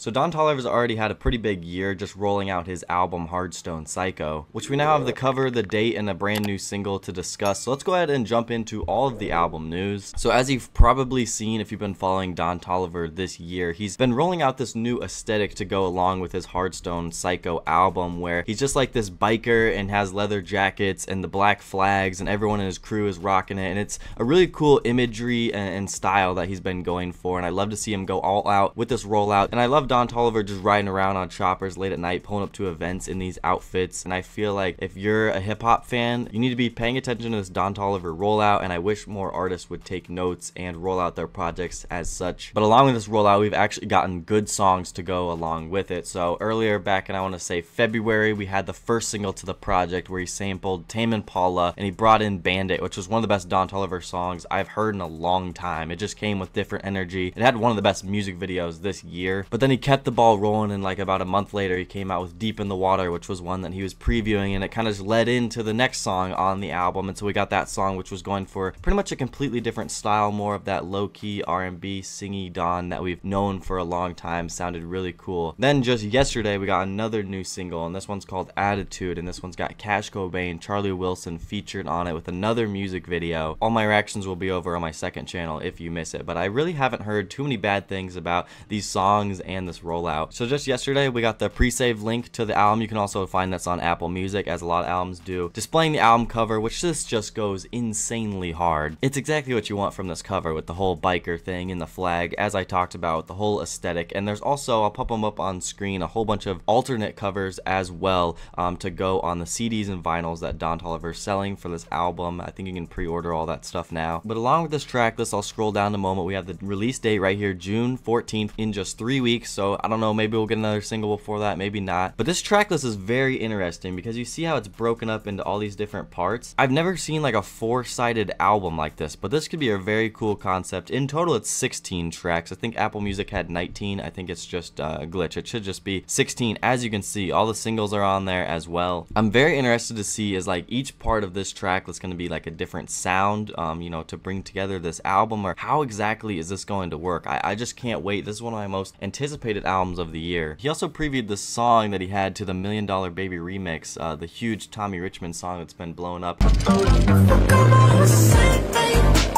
So Don Toliver's already had a pretty big year just rolling out his album Hardstone Psycho, which we now have the cover, the date, and a brand new single to discuss. So let's go ahead and jump into all of the album news. So as you've probably seen if you've been following Don Toliver this year, he's been rolling out this new aesthetic to go along with his Hardstone Psycho album, where he's just like this biker and has leather jackets and the black flags and everyone in his crew is rocking it, and it's a really cool imagery and style that he's been going for, and I love to see him go all out with this rollout. And I love Don Toliver just riding around on choppers late at night, pulling up to events in these outfits. And I feel like if you're a hip-hop fan, you need to be paying attention to this Don Toliver rollout, and I wish more artists would take notes and roll out their projects as such. But along with this rollout, we've actually gotten good songs to go along with it. So earlier back in, I want to say February, we had the first single to the project where he sampled Tame Impala and he brought in Bandit, which was one of the best Don Toliver songs I've heard in a long time. It just came with different energy. It had one of the best music videos this year. But then he kept the ball rolling, and like about a month later he came out with Deep in the Water, which was one that he was previewing, and it kind of just led into the next song on the album. And so we got that song, which was going for pretty much a completely different style, more of that low-key R&B singy Don that we've known for a long time. Sounded really cool. Then just yesterday we got another new single, and this one's called Attitude, and this one's got Cash Cobain, Charlie Wilson featured on it with another music video. All my reactions will be over on my second channel if you miss it, but I really haven't heard too many bad things about these songs and this rollout. So just yesterday we got the pre-save link to the album. You can also find this on Apple Music, as a lot of albums do, displaying the album cover, which this just goes insanely hard. It's exactly what you want from this cover, with the whole biker thing and the flag, as I talked about, the whole aesthetic. And there's also, I'll pop them up on screen, a whole bunch of alternate covers as well to go on the CDs and vinyls that Don Toliver is selling for this album. I think you can pre-order all that stuff now. But along with this track list, I'll scroll down a moment. We have the release date right here, June 14th, in just 3 weeks. So I don't know, maybe we'll get another single before that, maybe not. But this track list is very interesting because you see how it's broken up into all these different parts. I've never seen like a four-sided album like this, but this could be a very cool concept. In total, it's 16 tracks. I think Apple Music had 19. I think it's just a glitch. It should just be 16. As you can see, all the singles are on there as well. I'm very interested to see is like each part of this track list going to be like a different sound, you know, to bring together this album, or how exactly is this going to work? I just can't wait. This is one of my most anticipated albums of the year. He also previewed the song that he had to the $1 Million Baby remix, the huge Tommy Richmond song that's been blown up.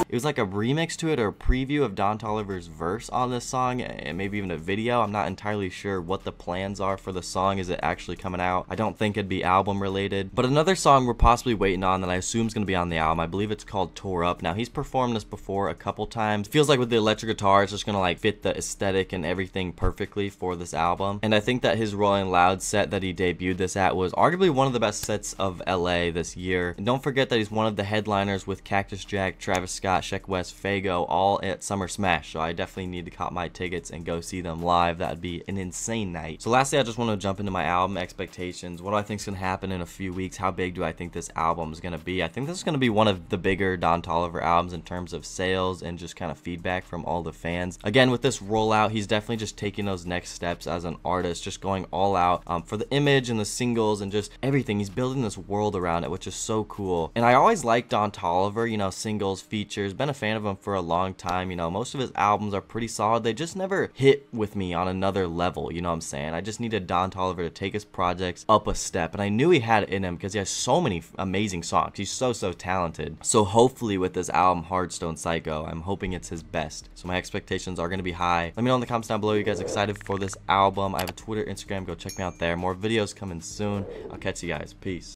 It was like a remix to it, or a preview of Don Toliver's verse on this song, and maybe even a video. I'm not entirely sure what the plans are for the song. Is it actually coming out? I don't think it'd be album related. But another song we're possibly waiting on that I assume is going to be on the album, I believe it's called Tore Up. Now, he's performed this before a couple times. It feels like with the electric guitar, it's just going to like fit the aesthetic and everything perfectly for this album. And I think that his Rolling Loud set that he debuted this at was arguably one of the best sets of LA this year. And don't forget that he's one of the headliners with Cactus Jack, Travis Scott, Sheck West, Fago, all at Summer Smash. So I definitely need to cop my tickets and go see them live. That'd be an insane night. So lastly, I just want to jump into my album expectations. What do I think is going to happen in a few weeks? How big do I think this album is going to be? I think this is going to be one of the bigger Don Toliver albums in terms of sales and just kind of feedback from all the fans. Again, with this rollout, he's definitely just taking those next steps as an artist, just going all out for the image and the singles and just everything. He's building this world around it, which is so cool. And I always liked Don Toliver, you know, singles, features, been a fan of him for a long time. You know, most of his albums are pretty solid. They just never hit with me on another level, you know what I'm saying? I just needed Don Toliver to take his projects up a step, and I knew he had it in him because he has so many amazing songs. He's so talented. So hopefully with this album, Hardstone Psycho, I'm hoping it's his best. So my expectations are going to be high. Let me know in the comments down below, you guys excited for this album. I have a Twitter, Instagram, go check me out there. More videos coming soon. I'll catch you guys. Peace.